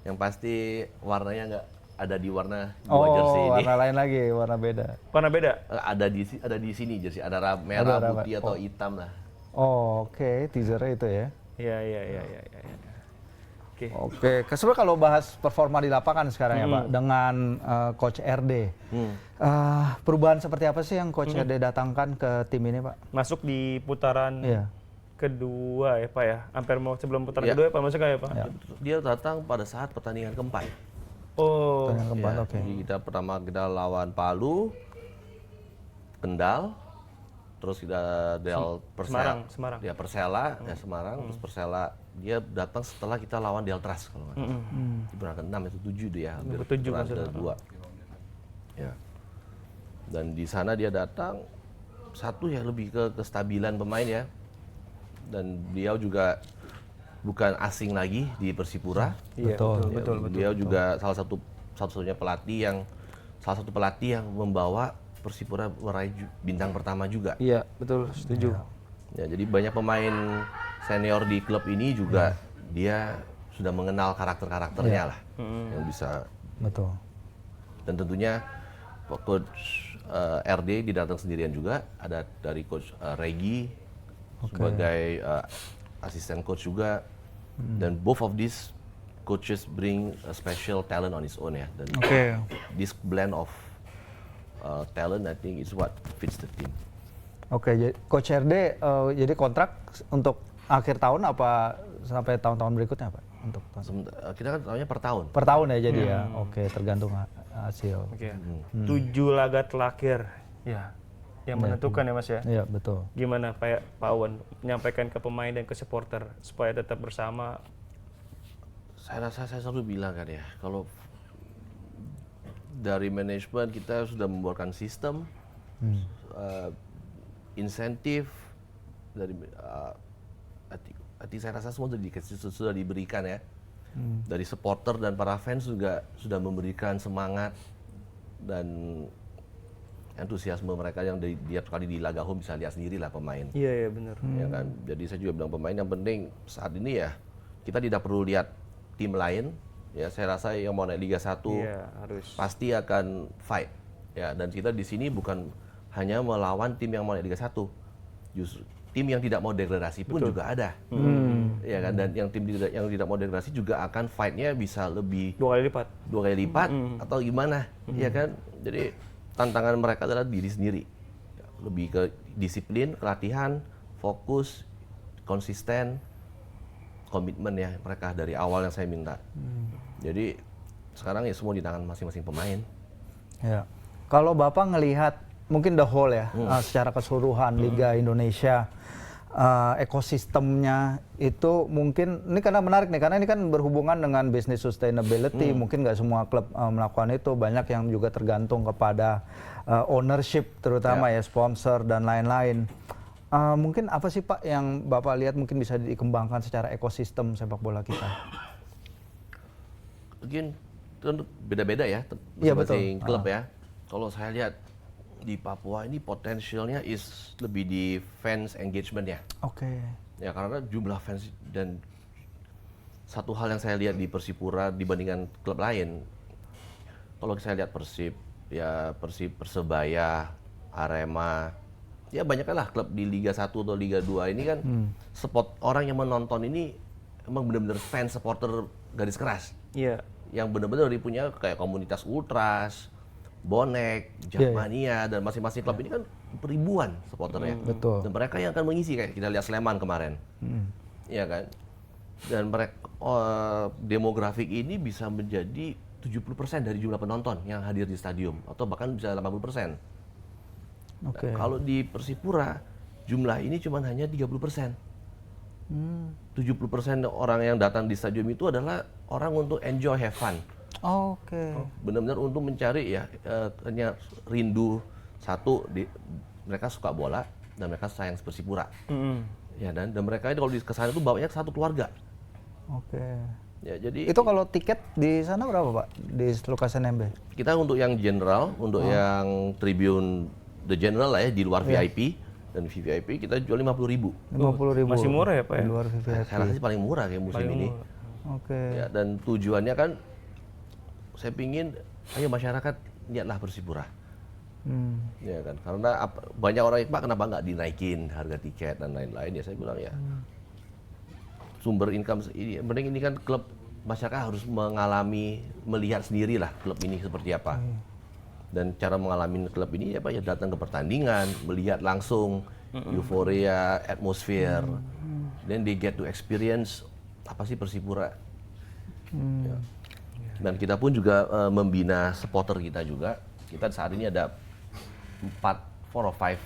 Yang pasti warnanya nggak ada di warna dua jersey ini. warna lain lagi, warna beda. Warna beda? Ada di sini jersey, ada merah, Ada putih atau hitam lah. Oh, oke, teasernya itu ya. Iya. Oke. Oke, sebenarnya kalau bahas performa di lapangan sekarang ya Pak, dengan Coach RD, perubahan seperti apa sih yang Coach RD datangkan ke tim ini Pak? Masuk di putaran Iya. kedua ya Pak ya? Hampir mau sebelum putaran Iya. kedua ya Pak, masuk ya Pak? Dia datang pada saat pertandingan keempat. Oh, Yang keempat, Ya, oke. Jadi kita lawan Palu, Kendal, terus kita Semarang. Ya Persela, ya Semarang, terus Persela. Dia datang setelah kita lawan Deltras kalau nggak salah. Di berangkat 6 itu 7 dia, hampir Nomor 7 berangkat maksudnya. 2. Ya. Dan di sana dia datang satu ya lebih ke kestabilan pemain ya. Dan beliau juga bukan asing lagi di Persipura. Iya, betul. Beliau juga salah satunya pelatih yang membawa Persipura meraih bintang pertama juga. Iya, betul, setuju. Ya, jadi banyak pemain senior di klub ini juga dia sudah mengenal karakter-karakternya lah yang bisa. Betul. Dan tentunya Coach RD didatang sendirian juga, ada dari Coach Regi sebagai asisten coach juga. Dan both of these coaches bring a special talent on his own ya. Dan this blend of talent I think is what fits the team. Oke, jadi Coach RD jadi kontrak untuk akhir tahun apa sampai tahun-tahun berikutnya Pak untuk kita kan tahunya per tahun. Per tahun ya jadi ya. Oke, tergantung hasil. Oke. 7 laga terakhir ya yang menentukan ya Mas ya. Iya, betul. Gimana Pak Awan menyampaikan ke pemain dan ke supporter supaya tetap bersama? Saya rasa saya selalu bilang kan ya, kalau dari manajemen kita sudah membuatkan sistem, insentif dari saya rasa semua sudah diberikan ya. Dari supporter dan para fans juga sudah memberikan semangat dan antusiasme mereka yang tiap kali di laga home bisa lihat sendiri lah pemain. Iya benar. Ya kan, jadi saya juga bilang pemain yang penting saat ini ya kita tidak perlu lihat tim lain. Ya saya rasa yang mau naik Liga 1 harus pasti akan fight. Ya dan kita di sini bukan hanya melawan tim yang mau naik Liga 1, justru tim yang tidak mau degradasi pun juga ada. Ya kan, dan yang tim yang tidak mau degradasi juga akan fight-nya bisa lebih 2 kali lipat atau gimana. Ya kan, jadi tantangan mereka adalah diri sendiri, lebih ke disiplin, latihan, fokus, konsisten, komitmen ya mereka dari awal yang saya minta. Jadi sekarang ya semua di tangan masing-masing pemain. Ya, kalau Bapak ngelihat mungkin the whole ya, secara keseluruhan Liga Indonesia, ekosistemnya itu mungkin, ini karena menarik nih, karena ini kan berhubungan dengan business sustainability, mungkin nggak semua klub melakukan itu, banyak yang juga tergantung kepada ownership terutama ya, sponsor dan lain-lain. Mungkin apa sih Pak yang Bapak lihat mungkin bisa dikembangkan secara ekosistem sepak bola kita? Mungkin itu beda-beda ya, masing-masing klub ya. Kalau saya lihat di Papua ini potensialnya lebih di fans engagement ya. Oke. Ya karena jumlah fans dan satu hal yang saya lihat di Persipura dibandingkan klub lain, kalau saya lihat Persib, ya Persib, Persebaya, Arema, ya banyak lah klub di Liga 1 atau Liga 2 ini kan orang yang menonton ini emang benar-benar fans supporter garis keras. Iya. Yang benar-benar punya kayak komunitas ultras, bonek, Jakmania, dan masing-masing klub ini kan ribuan supporternya. Betul. Dan mereka yang akan mengisi, kayak kita lihat Sleman kemarin. Iya kan? Dan mereka demografik ini bisa menjadi 70% dari jumlah penonton yang hadir di stadium, atau bahkan bisa 80%. Nah, kalau di Persipura jumlah ini cuma hanya 30%. 70% orang yang datang di stadium itu adalah orang untuk enjoy, have fun. Benar-benar untuk mencari ya, hanya rindu satu, mereka suka bola dan mereka sayang Persipura. Ya, dan mereka kalau di kesana itu bawanya satu keluarga. Ya, jadi itu kalau tiket di sana berapa Pak di Lukas NMB? Kita untuk yang general, untuk yang Tribune The General lah ya, di luar VIP dan VVIP kita jual 50.000. 50.000. Masih murah ya Pak ya? Di luar VVIP. Saya rasa sih paling murah kayak musim ini. Ya, dan tujuannya kan saya pingin ayo masyarakat lihatlah Persipura. Ya kan, karena banyak orang yang Pak kenapa nggak dinaikin harga tiket dan lain-lain, ya saya bilang ya sumber income ini, mending ini kan klub, masyarakat harus melihat sendiri lah klub ini seperti apa. Dan cara mengalami klub ini ya datang ke pertandingan, melihat langsung euforia, atmosfer, then they get to experience apa sih Persipura. Ya. Dan kita pun juga membina supporter kita juga. Kita saat ini ada 4 or 5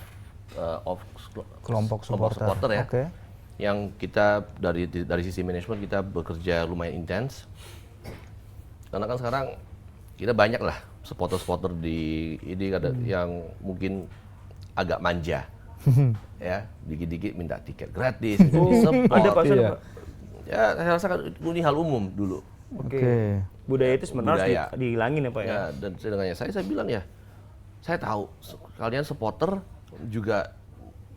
kelompok supporter ya. Yang kita dari sisi manajemen kita bekerja lumayan intens. Karena kan sekarang kita banyak lah supporter di ini ada yang mungkin agak manja. Ya, dikit-dikit minta tiket gratis, support. Ada Pak, ya, saya rasa kan ini hal umum dulu. Budaya itu sebenarnya harus dihilangin ya Pak ya. Dan sedangkan saya bilang ya, saya tahu kalian supporter juga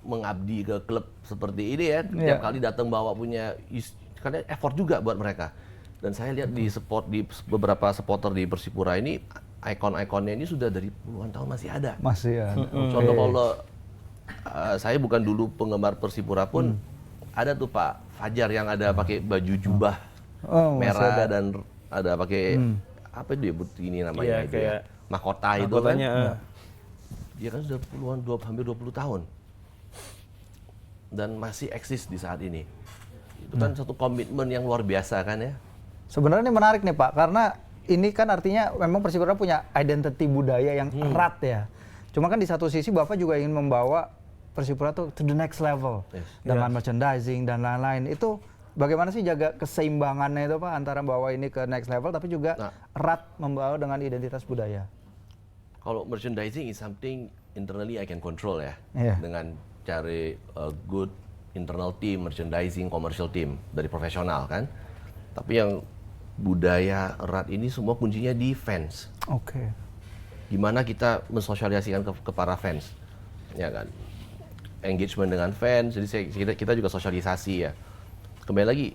mengabdi ke klub seperti ini ya. Tiap kali datang bawa punya, karena effort juga buat mereka. Dan saya lihat di beberapa supporter di Persipura ini, ikon-ikonnya ini sudah dari puluhan tahun masih ada. Masih ya. Contoh kalau saya bukan dulu penggemar Persipura pun, ada tuh Pak Fajar yang ada pakai baju jubah merah dan ada pakai apa itu ya ini namanya itu ya, mahkota itu kan. Dia kan sudah hampir 20 tahun dan masih eksis di saat ini. Itu kan satu komitmen yang luar biasa kan ya. Sebenarnya ini menarik nih Pak, karena ini kan artinya memang Persipura punya identity budaya yang erat ya. Cuma kan di satu sisi Bapak juga ingin membawa Persipura tuh to the next level. Dengan merchandising dan lain-lain. Itu bagaimana sih jaga keseimbangannya itu Pak, antara bawa ini ke next level tapi juga erat membawa dengan identitas budaya? Kalau merchandising is something internally I can control ya. Dengan cari good internal team, merchandising, commercial team dari profesional kan. Tapi yang budaya erat ini semua kuncinya di fans. Gimana kita mensosialisasikan ke para fans, ya kan? Engagement dengan fans, jadi kita juga sosialisasi ya. Kembali lagi,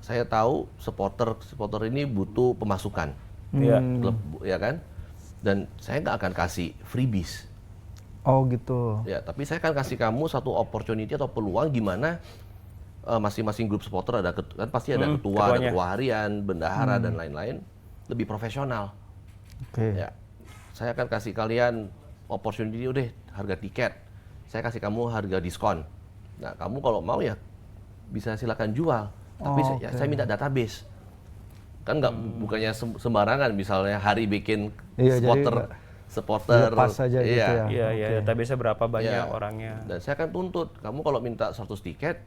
saya tahu supporter ini butuh pemasukan, klub, ya kan? Dan saya nggak akan kasih freebies. Oh gitu. Ya, tapi saya akan kasih kamu satu opportunity atau peluang gimana masing-masing grup supporter kan pasti ada ketua harian, bendahara dan lain-lain, lebih profesional. Ya, saya akan kasih kalian opportunity, udah harga tiket, saya kasih kamu harga diskon. Nah, kamu kalau mau ya bisa silakan jual, tapi saya minta database. Kan bukannya sembarangan, misalnya hari bikin supporter lepas saja gitu ya. Iya, database berapa banyak orangnya. Dan saya akan tuntut, kamu kalau minta 100 tiket,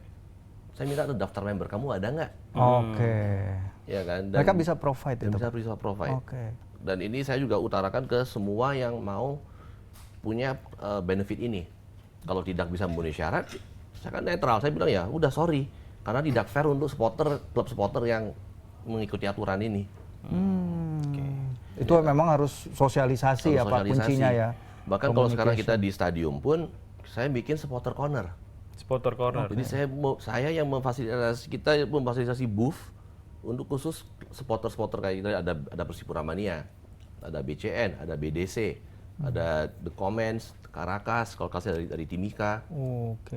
saya minta daftar member kamu ada nggak? Ya kan? Dan mereka bisa provide itu. Bisa provide. Dan ini saya juga utarakan ke semua yang mau punya benefit ini. Kalau tidak bisa memenuhi syarat, saya kan netral. Saya bilang ya, udah sorry, karena tidak fair untuk klub supporter yang mengikuti aturan ini. Itu memang harus sosialisasi ya Pak, kuncinya ya. Bahkan kalau sekarang kita di stadium pun, saya bikin supporter corner. Jadi saya yang memfasilitasi booth untuk khusus supporter kayak gitu. Ada Persipura Mania, ada BCN, ada BDC, ada The Comments, Caracas, kalau kalian dari Timika.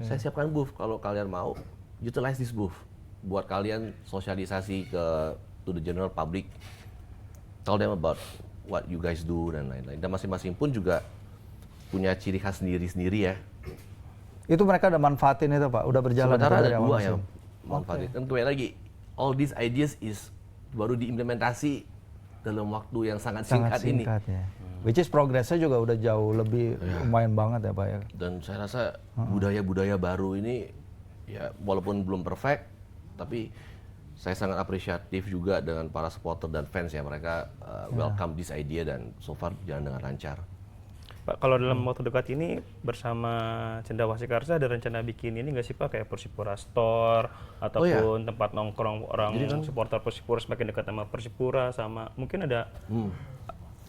Saya siapkan booth, kalau kalian mau utilize this booth buat kalian sosialisasi to the general public, tell them about what you guys do dan lain-lain. Dan masing-masing pun juga punya ciri khas sendiri-sendiri ya. Itu mereka udah manfaatin itu Pak, udah berjalan. Sementara ada dua yang manfaatin. Kan kembali lagi, all these ideas baru diimplementasi dalam waktu yang sangat singkat ini. Ya. Which is progresnya juga udah jauh lebih lumayan banget ya Pak ya. Dan saya rasa budaya-budaya baru ini ya walaupun belum perfect, tapi saya sangat apresiatif juga dengan para supporter dan fans ya, mereka welcome this idea dan so far jalan dengan lancar. Pak, kalau dalam waktu dekat ini bersama Cendrawasih Karsa ada rencana bikin ini nggak sih Pak, kayak Persipura Store ataupun tempat nongkrong orang supporter Persipura semakin dekat sama Persipura, sama mungkin ada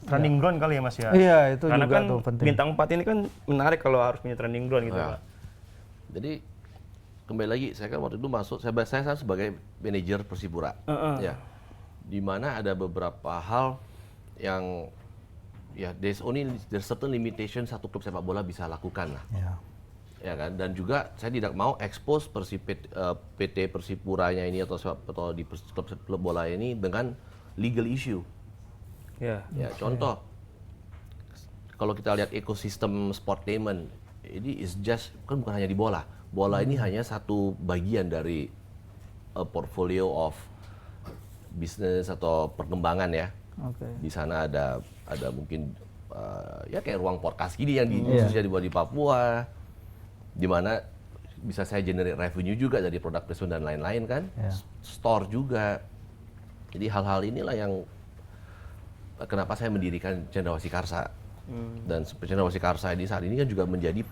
training ground kali ya Mas ya? Iya, itu karena juga kan tuh penting. Bintang 4 ini kan menarik kalau harus punya training ground gitu Pak. Jadi kembali lagi, saya kan waktu itu masuk, saya sebagai manajer Persipura, ya, di mana ada beberapa hal yang ya there's certain limitation satu klub sepak bola bisa lakukan lah, ya kan. Dan juga saya tidak mau expose PT Persipuranya ini atau di klub bola ini dengan legal issue. Ya, contoh, kalau kita lihat ekosistem sportainment ini kan bukan hanya di bola. Bola ini hanya satu bagian dari portfolio of bisnis atau perkembangan ya. Di sana ada mungkin ya kayak ruang podcast gini yang khususnya dibuat di Papua, di mana bisa saya generate revenue juga dari produk placement dan lain-lain kan. Store juga. Jadi hal-hal inilah yang kenapa saya mendirikan Cendrawasih Karsa. Dan Cendrawasih Karsa ini saat ini kan juga menjadi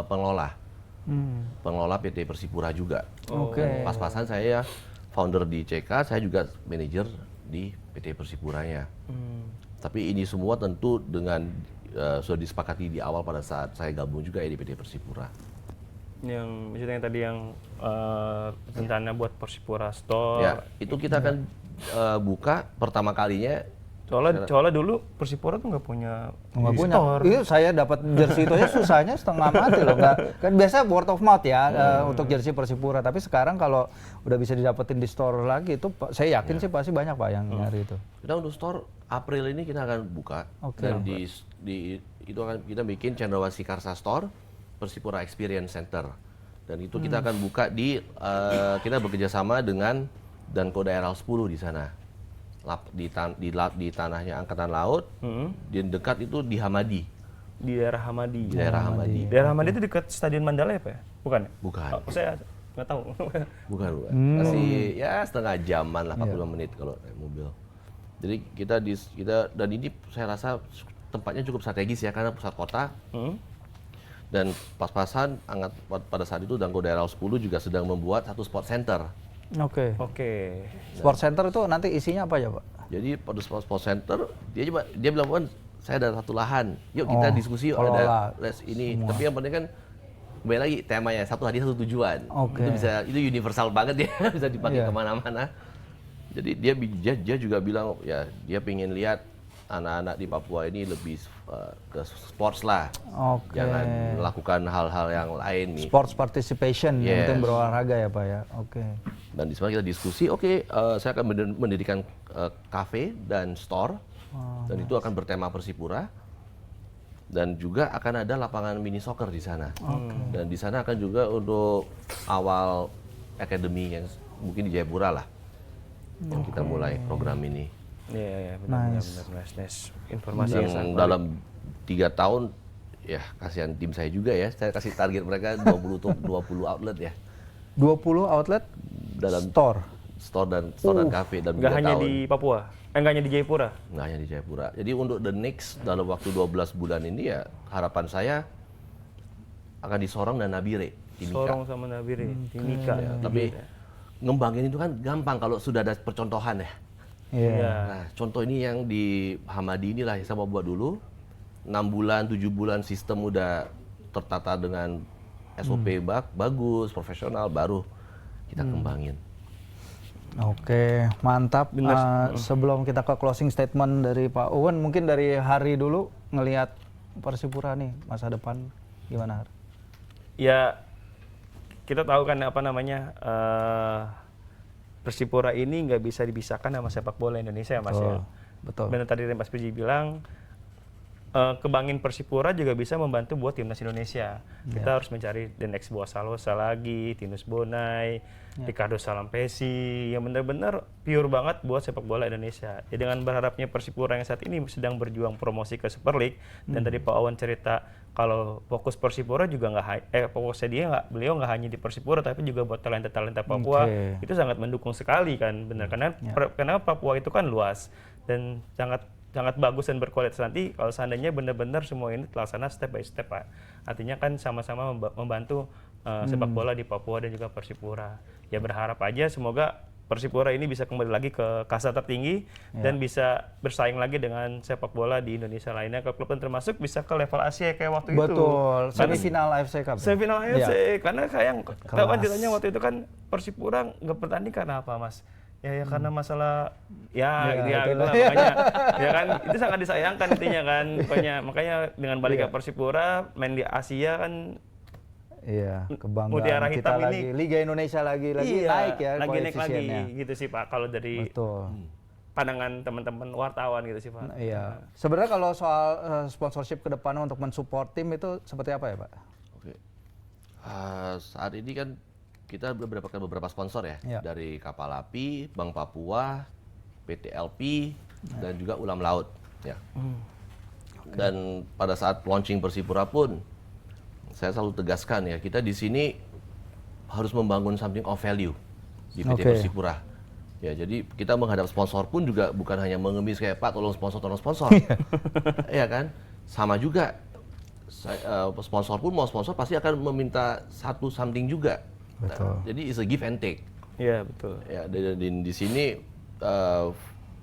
pengelola PT Persipura juga. Pas-pasan saya founder di CK, saya juga manajer di PT Persipuranya. Tapi ini semua tentu dengan sudah disepakati di awal pada saat saya gabung juga di PT Persipura. Yang misalnya tadi yang rencana buat Persipura Store. Ya, itu kita akan buka pertama kalinya. Soalnya dulu Persipura tuh nggak punya store. Iya, saya dapat jersey itu aja susahnya setengah mati loh. Kan biasa word of mouth ya untuk jersey Persipura. Tapi sekarang kalau udah bisa didapetin di store lagi itu, saya yakin sih pasti banyak Pak yang nyari itu. Kita untuk store April ini kita akan buka. Dan itu akan kita bikin Cendrawasih Karsa Store, Persipura Experience Center. Dan itu kita akan buka kita bekerja sama dengan Danko Daerah 10 di sana. Di tanahnya Angkatan Laut, di dekat itu di Hamadi. Di daerah Hamadi. Di daerah Hamadi. Daerah Hamadi itu dekat Stadion Mandala ya Pak ya? Bukan? Bukan. Oh, saya nggak tahu. Bukan. Masih ya setengah jaman lah, 40 menit kalau naik mobil. Jadi kita dan ini saya rasa tempatnya cukup strategis ya, karena pusat kota. Dan pas-pasan pada saat itu Danko Daerah 10 juga sedang membuat satu sport center. Oke. Sport center itu nanti isinya apa ya Pak? Jadi pada sport center dia bilang, "Wan, saya ada satu lahan, yuk kita diskusi yuk ada ini." Semua. Tapi yang penting kan kembali lagi temanya satu hadiah satu tujuan. Itu universal banget ya, bisa dipakai kemana-mana. Jadi dia juga bilang ya dia pengen lihat anak-anak di Papua ini lebih ke sports lah, jangan melakukan hal-hal yang lain nih. Sports participation, yang penting berolahraga ya Pak ya. Dan di sana kita diskusi, saya akan mendirikan kafe dan store, dan itu akan bertema Persipura, dan juga akan ada lapangan mini soccer di sana. Dan di sana akan juga untuk awal akademi yang mungkin di Jayapura lah, yang kita mulai program ini. Iya, benar. Informasi yang sangat dalam 3 tahun, ya kasihan tim saya juga ya. Saya kasih target mereka 20 outlet ya. 20 outlet dalam store dan kafe dalam 3 tahun. Nggak hanya di Papua? Nggak hanya di Jayapura? Nggak hanya di Jayapura. Jadi untuk the next dalam waktu 12 bulan ini ya harapan saya akan di Sorong dan Nabire. Sorong sama Nabire, Timika. Ya, tapi ngembangin itu kan gampang kalau sudah ada percontohan ya. Nah, contoh ini yang di Hamadi inilah yang saya mau buat dulu. 6 bulan, 7 bulan sistem udah tertata dengan SOP bagus, profesional, baru kita kembangin. Oke, mantap. Sebelum kita ke closing statement dari Pak Uwan, mungkin dari Hari dulu ngelihat Persipura nih masa depan gimana Har? Ya, kita tahu kan apa namanya, Persipura ini nggak bisa dipisahkan sama sepak bola Indonesia ya Mas ya. Betul. Benar tadi Mas Puji bilang, kebangin Persipura juga bisa membantu buat timnas Indonesia. Kita harus mencari the next Boa Salosa lagi, Tinus Bonai, Ricardo Salampesi, yang benar-benar pure banget buat sepak bola Indonesia. Ya, dengan berharapnya Persipura yang saat ini sedang berjuang promosi ke Super League, dan tadi Pak Awan cerita kalau fokus Persipura juga fokusnya beliau nggak hanya di Persipura tapi juga buat talenta-talenta Papua. Itu sangat mendukung sekali kan, benar karena Papua itu kan luas dan sangat bagus dan berkualitas. Nanti kalau seandainya benar-benar semua ini terlaksana step by step Pak, artinya kan sama-sama membantu sepak bola di Papua dan juga Persipura. Ya berharap aja semoga Persipura ini bisa kembali lagi ke kasta tertinggi dan bisa bersaing lagi dengan sepak bola di Indonesia lainnya, ke klub termasuk bisa ke level Asia kayak waktu itu. Betul, semifinal AFC Cup. Semifinal AFC, karena kayak tahu kan ceritanya waktu itu kan Persipura nggak bertanding karena apa Mas? Ya karena masalah gitu lah, makanya ya kan itu sangat disayangkan intinya kan, makanya dengan balik ke Persipura main di Asia kan. Kebanggaan kita lagi, Liga Indonesia lagi naik ya, lagi naik lagi gitu sih Pak, kalau dari pandangan teman-teman wartawan gitu sih Pak. Sebenarnya kalau soal sponsorship ke depan untuk mensupport tim itu seperti apa ya Pak? Saat ini kan kita mendapatkan beberapa sponsor ya, dari Kapal Api, Bank Papua, PT LP, dan juga Ulam Laut ya. Dan pada saat launching Persipura pun saya selalu tegaskan ya, kita di sini harus membangun something of value di PT Persipura. Ya, jadi kita menghadap sponsor pun juga bukan hanya mengemis kayak Pak tolong sponsor. Iya kan? Sama juga. Sponsor pun mau sponsor pasti akan meminta something juga. Nah, jadi it's a give and take. Iya, betul. Ya, di sini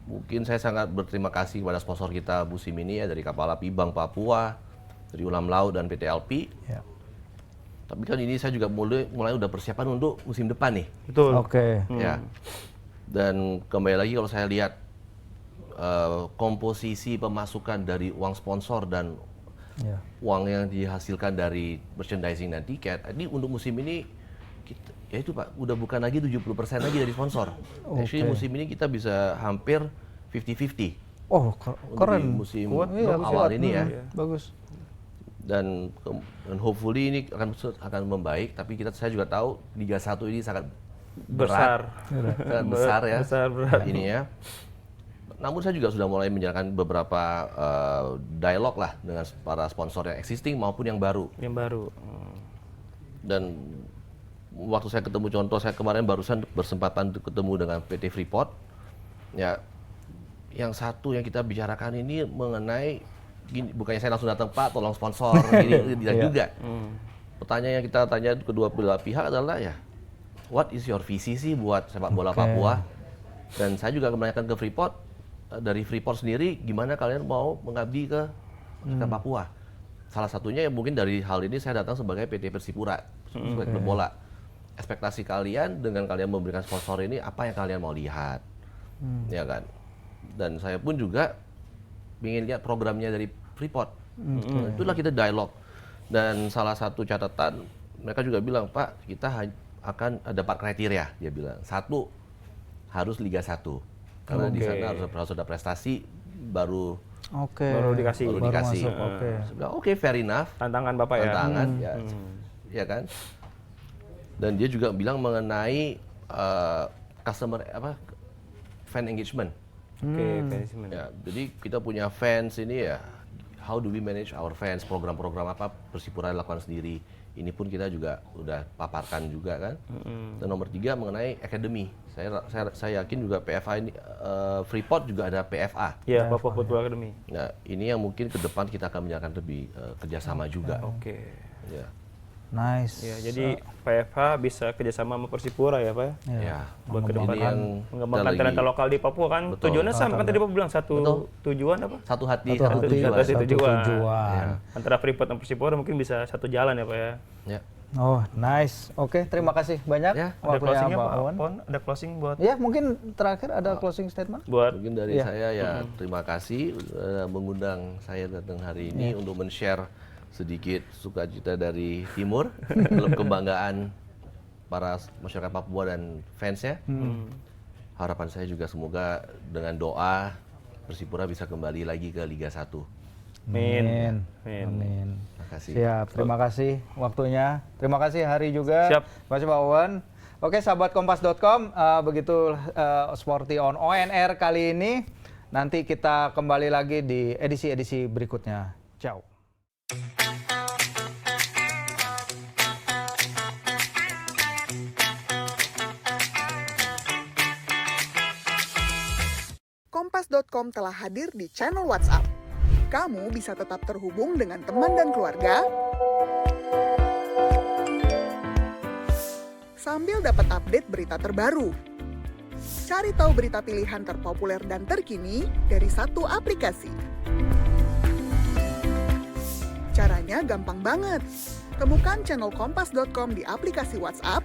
mungkin saya sangat berterima kasih kepada sponsor kita musim ini ya, dari Kapal Api, Bank Papua, dari Ulam Laut dan PT LP. Tapi kan ini saya juga mulai udah persiapan untuk musim depan nih. Betul. Ya. Dan kembali lagi kalau saya lihat komposisi pemasukan dari uang sponsor dan uang yang dihasilkan dari merchandising dan tiket, ini untuk musim ini ya itu Pak, udah bukan lagi 70% lagi dari sponsor. Actually musim ini kita bisa hampir 50-50. Keren. Musim awal ini ya. Bagus. dan hopefully ini akan membaik, tapi saya juga tahu Liga 1 ini sangat berat, sangat besar ya, berat. Ini ya. Namun saya juga sudah mulai menjalankan beberapa dialog lah dengan para sponsor yang existing maupun yang baru. Dan waktu saya ketemu, contoh saya kemarin barusan bersempatan ketemu dengan PT Freeport, ya yang satu yang kita bicarakan ini mengenai gini, bukannya saya langsung datang, Pak tolong sponsor, ini tidak juga. Pertanyaan yang kita tanya kedua belah pihak adalah ya, what is your visi sih buat sepak bola Papua? Dan saya juga menanyakan ke Freeport, dari Freeport sendiri gimana kalian mau mengabdi ke sepak Papua? Salah satunya ya mungkin dari hal ini saya datang sebagai PT Persipura, sebagai klub bola. Ekspektasi kalian dengan kalian memberikan sponsor ini, apa yang kalian mau lihat? Ya kan? Dan saya pun juga ingin lihat programnya dari Freeport. Itulah kita dialog. Dan salah satu catatan, mereka juga bilang, Pak, kita akan ada 4 kriteria. Dia bilang, 1, harus Liga 1. Karena di sana harus ada prestasi, baru dikasih. Oke, fair enough. Tantangan Bapak Tantangan, ya kan. Dan dia juga bilang mengenai fan engagement. Ya, jadi kita punya fans ini ya, how do we manage our fans, program-program apa Persipura lakukan sendiri. Ini pun kita juga udah paparkan juga kan. Dan nomor 3 mengenai academy. Saya yakin juga PFA ini, Freeport juga ada PFA. Iya, Papua Football Academy. Nah, ini yang mungkin ke depan kita akan menjalankan lebih kerjasama juga. Ya. Nice. Ya, jadi PFH bisa kerjasama sama Persipura ya Pak? Ya. Buat ke depan mengembangkan talenta lokal di Papua kan. Betul. Tujuannya sama kan tadi Bapak bilang tujuan apa? Satu hati, satu tujuan. Ya. Antara Freeport dan Persipura mungkin bisa satu jalan ya Pak ya? Ya. Oh, nice. Oke, terima kasih banyak. Ya, ada closingnya Pak Pon? Ada closing buat? Ya, mungkin terakhir ada closing statement? Mungkin dari saya ya, terima kasih mengundang saya datang hari ini untuk men-share sedikit sukacita dari Timur, klub kebanggaan para masyarakat Papua dan fansnya. Harapan saya juga semoga dengan doa Persipura bisa kembali lagi ke Liga 1. Amin. Terima kasih. Siap, terima kasih waktunya. Terima kasih Hari juga. Siap. Terima kasih Pak Wawan. Oke, sahabat kompas.com, begitu Sporty on ONR kali ini. Nanti kita kembali lagi di edisi-edisi berikutnya. Ciao. Kompas.com telah hadir di channel WhatsApp. Kamu bisa tetap terhubung dengan teman dan keluarga sambil dapat update berita terbaru. Cari tahu berita pilihan terpopuler dan terkini dari satu aplikasi. Caranya gampang banget. Temukan channel Kompas.com di aplikasi WhatsApp,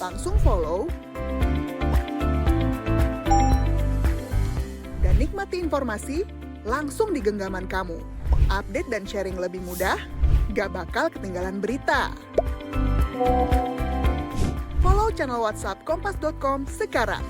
langsung follow, dan nikmati informasi langsung di genggaman kamu. Update dan sharing lebih mudah, gak bakal ketinggalan berita. Follow channel WhatsApp Kompas.com sekarang.